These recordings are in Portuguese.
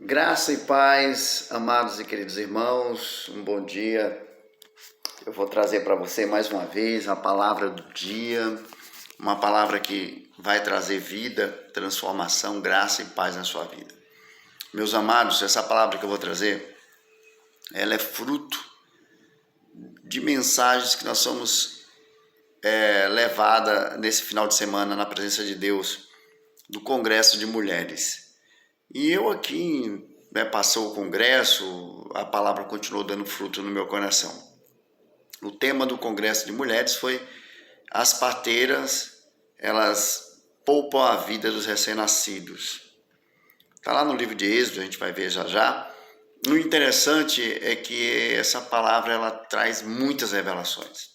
Graça e paz, amados e queridos irmãos, um bom dia. Eu vou trazer para você mais uma vez a palavra do dia, uma palavra que vai trazer vida, transformação, graça e paz na sua vida. Meus amados, essa palavra que eu vou trazer, ela é fruto de mensagens que nós somos levada nesse final de semana na presença de Deus do Congresso de Mulheres. E eu aqui, passou o congresso, a palavra continuou dando fruto no meu coração. O tema do Congresso de Mulheres foi: as parteiras, elas poupam a vida dos recém-nascidos. Está lá no livro de Êxodo, a gente vai ver já já. O interessante é que essa palavra ela traz muitas revelações.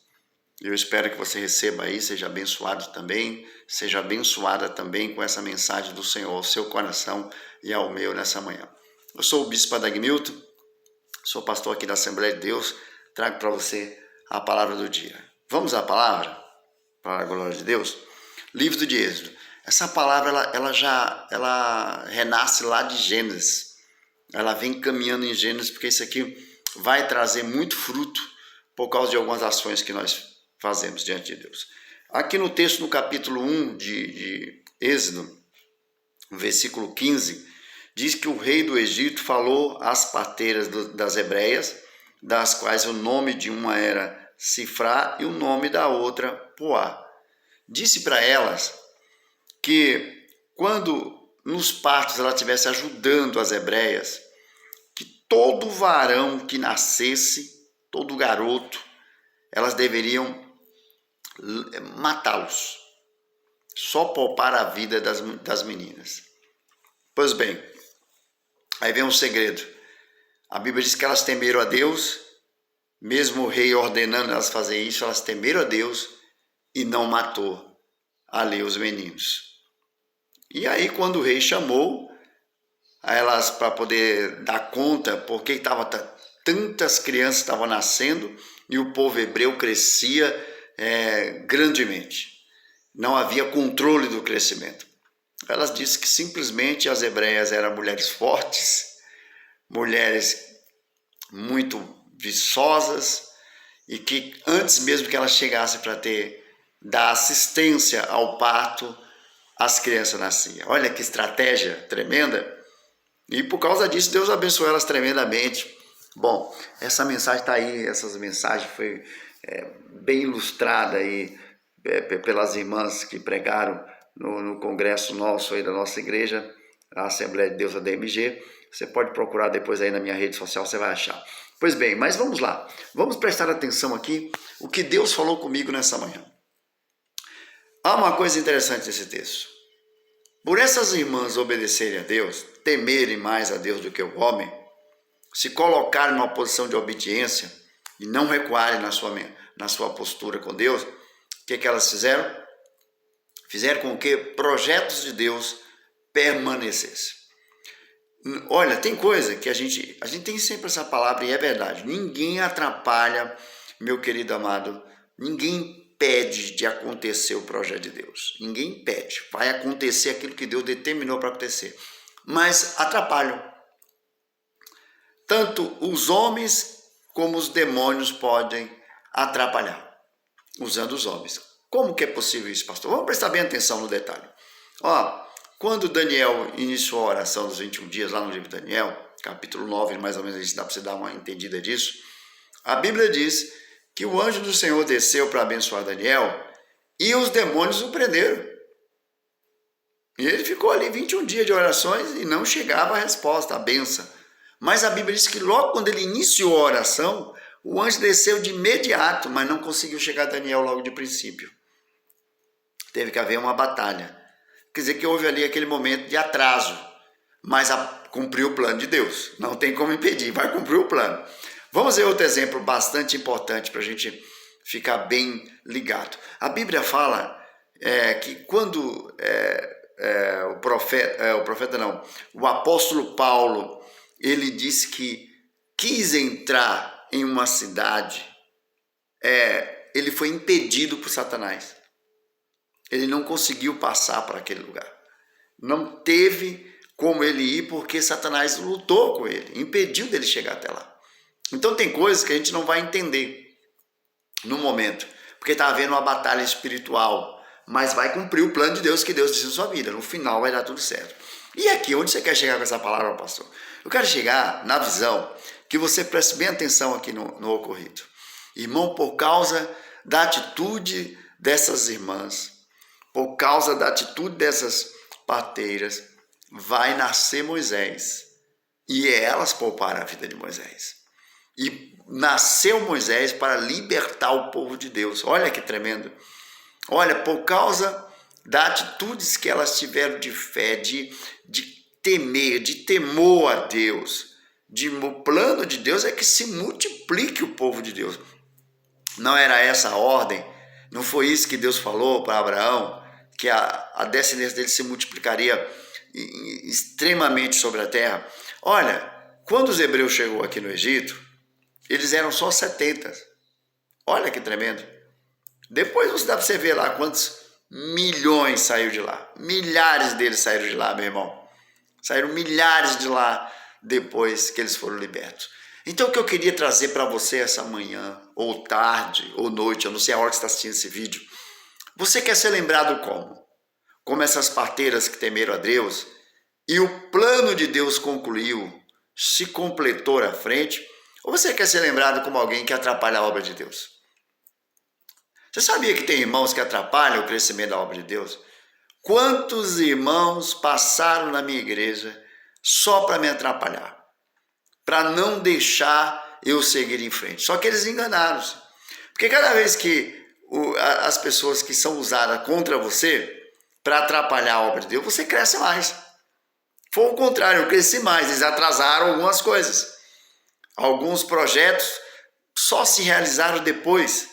Eu espero que você receba aí, seja abençoado também, seja abençoada também com essa mensagem do Senhor ao seu coração e ao meu nessa manhã. Eu sou o Bispo Adagmilton, sou pastor aqui da Assembleia de Deus, trago para você a palavra do dia. Vamos à palavra? Para a glória de Deus? Livro de Êxodo. Essa palavra ela renasce lá de Gênesis. Ela vem caminhando em Gênesis, porque isso aqui vai trazer muito fruto por causa de algumas ações que nós fazemos diante de Deus. Aqui no texto, no capítulo 1 de Êxodo, no versículo 15, diz que o rei do Egito falou às parteiras das hebreias, das quais o nome de uma era Sifrá e o nome da outra Puá. Disse para elas que quando nos partos ela estivesse ajudando as hebreias, que todo varão que nascesse, todo garoto, elas deveriam matá-los, só poupar a vida das meninas. Pois bem, aí vem um segredo. A Bíblia diz que elas temeram a Deus, mesmo o rei ordenando elas fazer isso, elas temeram a Deus e não matou ali os meninos. E aí quando o rei chamou a elas para poder dar conta, porque tantas crianças estavam nascendo e o povo hebreu crescia grandemente. Não havia controle do crescimento. Elas disseram que simplesmente as hebreias eram mulheres fortes, mulheres muito viçosas, e que antes mesmo que elas chegassem para dar assistência ao parto, as crianças nasciam. Olha que estratégia tremenda! E por causa disso, Deus abençoou elas tremendamente. Bom, essa mensagem está aí, essas mensagens foi bem ilustrada aí pelas irmãs que pregaram no congresso nosso aí da nossa igreja, a Assembleia de Deus, a DMG. Você pode procurar depois aí na minha rede social, você vai achar. Pois bem, mas vamos lá. Vamos prestar atenção aqui o que Deus falou comigo nessa manhã. Há uma coisa interessante nesse texto. Por essas irmãs obedecerem a Deus, temerem mais a Deus do que o homem, se colocarem numa posição de obediência e não recuarem na sua postura com Deus, o que elas fizeram? Fizeram com que projetos de Deus permanecessem. Olha, tem coisa que a gente tem sempre essa palavra e é verdade. Ninguém atrapalha, meu querido amado, ninguém impede de acontecer o projeto de Deus. Ninguém impede. Vai acontecer aquilo que Deus determinou para acontecer. Mas atrapalham. Tanto os homens como os demônios podem atrapalhar, usando os homens. Como que é possível isso, pastor? Vamos prestar bem atenção no detalhe. Quando Daniel iniciou a oração dos 21 dias, lá no livro de Daniel, capítulo 9, mais ou menos, isso dá para você dar uma entendida disso, a Bíblia diz que o anjo do Senhor desceu para abençoar Daniel e os demônios o prenderam. E ele ficou ali 21 dias de orações e não chegava a resposta, a bênção. Mas a Bíblia diz que logo quando ele iniciou a oração, o anjo desceu de imediato, mas não conseguiu chegar a Daniel logo de princípio. Teve que haver uma batalha. Quer dizer que houve ali aquele momento de atraso, mas cumpriu o plano de Deus. Não tem como impedir, vai cumprir o plano. Vamos ver outro exemplo bastante importante para a gente ficar bem ligado. A Bíblia fala que quando o apóstolo Paulo, ele disse que quis entrar em uma cidade, ele foi impedido por Satanás. Ele não conseguiu passar para aquele lugar. Não teve como ele ir, porque Satanás lutou com ele, impediu dele chegar até lá. Então tem coisas que a gente não vai entender no momento, porque está havendo uma batalha espiritual, mas vai cumprir o plano de Deus que Deus disse na sua vida. No final vai dar tudo certo. E aqui, onde você quer chegar com essa palavra, pastor? Eu quero chegar na visão, que você preste bem atenção aqui no ocorrido. Irmão, por causa da atitude dessas irmãs, por causa da atitude dessas parteiras, vai nascer Moisés. E elas pouparam a vida de Moisés. E nasceu Moisés para libertar o povo de Deus. Olha que tremendo. Olha, por causa das atitudes que elas tiveram de fé, de temer, de temor a Deus, o plano de Deus é que se multiplique o povo de Deus. Não era essa a ordem? Não foi isso que Deus falou para Abraão? Que a descendência dele se multiplicaria extremamente sobre a terra? Olha, quando os hebreus chegou aqui no Egito, eles eram só 70. Olha que tremendo. Depois dá para você ver lá quantos milhões saíram de lá. Milhares deles saíram de lá, meu irmão. Saíram milhares de lá depois que eles foram libertos. Então o que eu queria trazer para você essa manhã, ou tarde, ou noite, eu não sei a hora que você está assistindo esse vídeo. Você quer ser lembrado como? Como essas parteiras que temeram a Deus e o plano de Deus concluiu, se completou à frente? Ou você quer ser lembrado como alguém que atrapalha a obra de Deus? Você sabia que tem irmãos que atrapalham o crescimento da obra de Deus? Quantos irmãos passaram na minha igreja só para me atrapalhar? Para não deixar eu seguir em frente. Só que eles enganaram-se. Porque cada vez que as pessoas que são usadas contra você para atrapalhar a obra de Deus, você cresce mais. Foi o contrário, eu cresci mais. Eles atrasaram algumas coisas. Alguns projetos só se realizaram depois,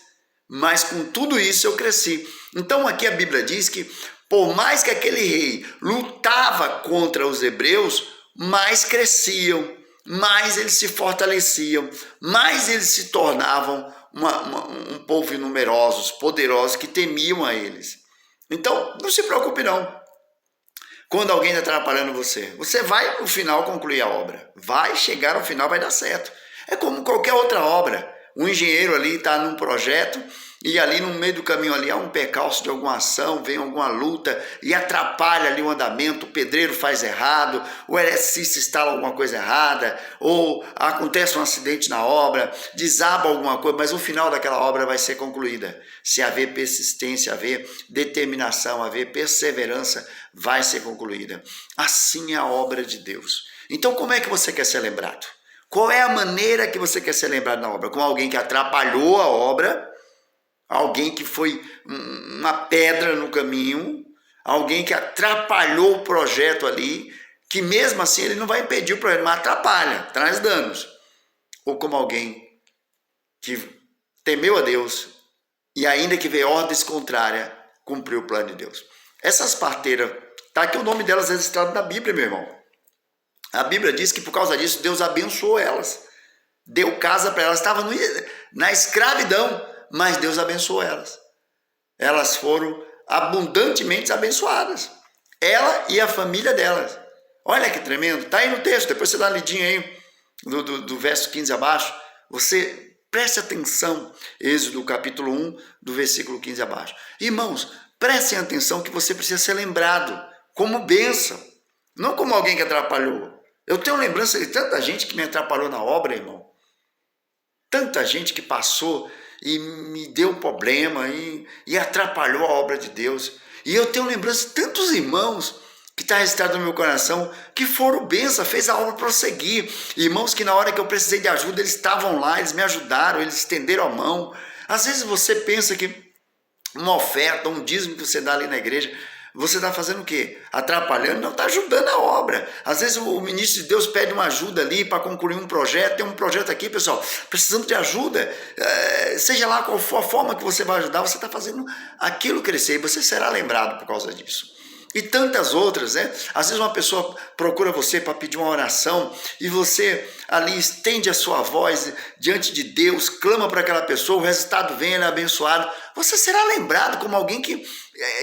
mas com tudo isso eu cresci. Então aqui a Bíblia diz que por mais que aquele rei lutava contra os hebreus, mais cresciam, mais eles se fortaleciam, mais eles se tornavam um povo numerosos, poderosos, que temiam a eles. Então não se preocupe não. Quando alguém está atrapalhando você, você vai no final concluir a obra. Vai chegar ao final, vai dar certo. É como qualquer outra obra. Um engenheiro ali está num projeto e ali no meio do caminho ali há um percalço de alguma ação, vem alguma luta e atrapalha ali o andamento, o pedreiro faz errado, o eletricista instala alguma coisa errada, ou acontece um acidente na obra, desaba alguma coisa, mas o final daquela obra vai ser concluída. Se haver persistência, haver determinação, haver perseverança, vai ser concluída. Assim é a obra de Deus. Então como é que você quer ser lembrado? Qual é a maneira que você quer ser lembrado na obra? Como alguém que atrapalhou a obra, alguém que foi uma pedra no caminho, alguém que atrapalhou o projeto ali, que mesmo assim ele não vai impedir o projeto, mas atrapalha, traz danos. Ou como alguém que temeu a Deus e ainda que veio ordens contrárias, cumpriu o plano de Deus. Essas parteiras, está aqui o nome delas registrado na Bíblia, meu irmão. A Bíblia diz que por causa disso Deus abençoou elas, deu casa para elas, estavam na escravidão, mas Deus abençoou elas. Elas foram abundantemente abençoadas, ela e a família delas. Olha que tremendo, está aí no texto, depois você dá uma lidinha aí, do verso 15 abaixo, você preste atenção, Êxodo capítulo 1, do versículo 15 abaixo. Irmãos, prestem atenção que você precisa ser lembrado como bênção, não como alguém que atrapalhou. Eu tenho lembrança de tanta gente que me atrapalhou na obra, irmão. Tanta gente que passou e me deu um problema e atrapalhou a obra de Deus. E eu tenho lembrança de tantos irmãos que está registrado no meu coração que foram bênção, fez a obra prosseguir. Irmãos que na hora que eu precisei de ajuda, eles estavam lá, eles me ajudaram, eles estenderam a mão. Às vezes você pensa que uma oferta, um dízimo que você dá ali na igreja, você está fazendo o quê? Atrapalhando? Não, está ajudando a obra. Às vezes o ministro de Deus pede uma ajuda ali para concluir um projeto. Tem um projeto aqui, pessoal, precisando de ajuda. Seja lá qual for a forma que você vai ajudar, você está fazendo aquilo crescer e você será lembrado por causa disso. E tantas outras, né? Às vezes uma pessoa procura você para pedir uma oração e você ali estende a sua voz diante de Deus, clama para aquela pessoa, o resultado vem, ele é abençoado. Você será lembrado como alguém que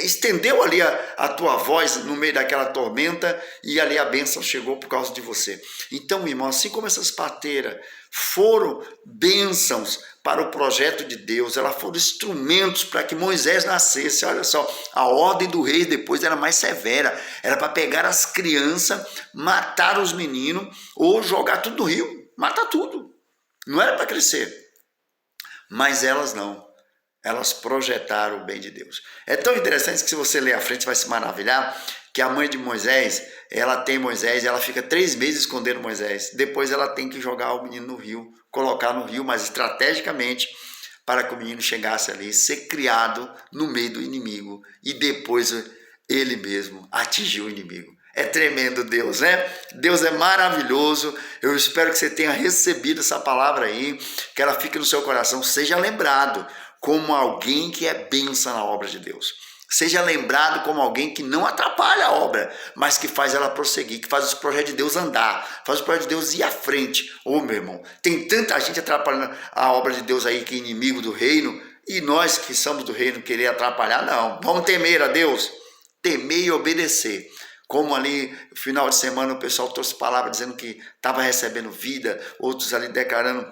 estendeu ali a tua voz no meio daquela tormenta e ali a bênção chegou por causa de você. Então, irmão, assim como essas parteiras foram bênçãos para o projeto de Deus, elas foram instrumentos para que Moisés nascesse. Olha só, a ordem do rei depois era mais severa, era para pegar as crianças, matar os meninos ou jogar tudo no rio, matar tudo. Não era para crescer, mas elas não. Elas projetaram o bem de Deus. É tão interessante que se você ler à frente vai se maravilhar que a mãe de Moisés, ela tem Moisés, ela fica 3 meses escondendo Moisés. Depois ela tem que jogar o menino no rio, colocar no rio, mas estrategicamente para que o menino chegasse ali, ser criado no meio do inimigo e depois ele mesmo atingir o inimigo. É tremendo Deus, né? Deus é maravilhoso. Eu espero que você tenha recebido essa palavra aí, que ela fique no seu coração. Seja lembrado como alguém que é bênção na obra de Deus. Seja lembrado como alguém que não atrapalha a obra, mas que faz ela prosseguir, que faz os projetos de Deus andar, faz o projeto de Deus ir à frente. Ô, meu irmão, tem tanta gente atrapalhando a obra de Deus aí que é inimigo do reino, e nós que somos do reino querer atrapalhar, não. Vamos temer a Deus, temer e obedecer. Como ali, no final de semana, o pessoal trouxe palavra dizendo que estava recebendo vida, outros ali declarando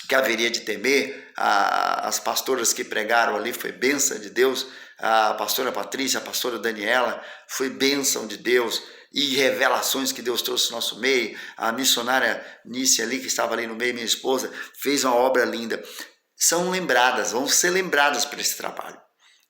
que haveria de temer. As pastoras que pregaram ali foi bênção de Deus, a pastora Patrícia, a pastora Daniela, foi bênção de Deus e revelações que Deus trouxe no nosso meio. A missionária Nícia ali, que estava ali no meio, minha esposa, fez uma obra linda. São lembradas, vão ser lembradas por esse trabalho.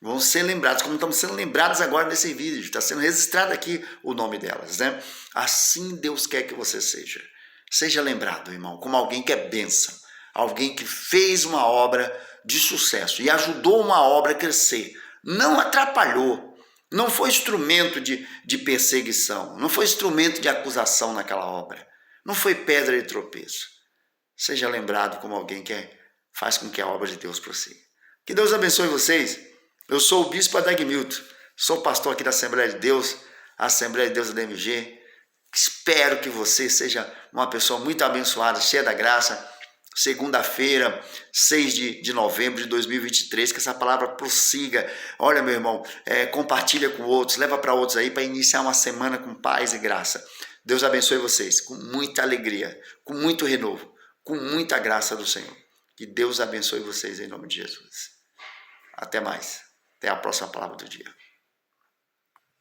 Vão ser lembradas, como estamos sendo lembrados agora nesse vídeo, está sendo registrado aqui o nome delas, né? Assim Deus quer que você seja. Seja lembrado, irmão, como alguém que é bênção. Alguém que fez uma obra de sucesso e ajudou uma obra a crescer. Não atrapalhou. Não foi instrumento de perseguição. Não foi instrumento de acusação naquela obra. Não foi pedra de tropeço. Seja lembrado como alguém que faz com que a obra de Deus prossiga. Que Deus abençoe vocês. Eu sou o Bispo Adagmilton. Sou pastor aqui da Assembleia de Deus, a Assembleia de Deus da DMG. Espero que você seja uma pessoa muito abençoada, cheia da graça. Segunda-feira, 6 de novembro de 2023, que essa palavra prossiga. Olha, meu irmão, compartilha com outros, leva para outros aí para iniciar uma semana com paz e graça. Deus abençoe vocês com muita alegria, com muito renovo, com muita graça do Senhor. Que Deus abençoe vocês em nome de Jesus. Até mais. Até a próxima palavra do dia.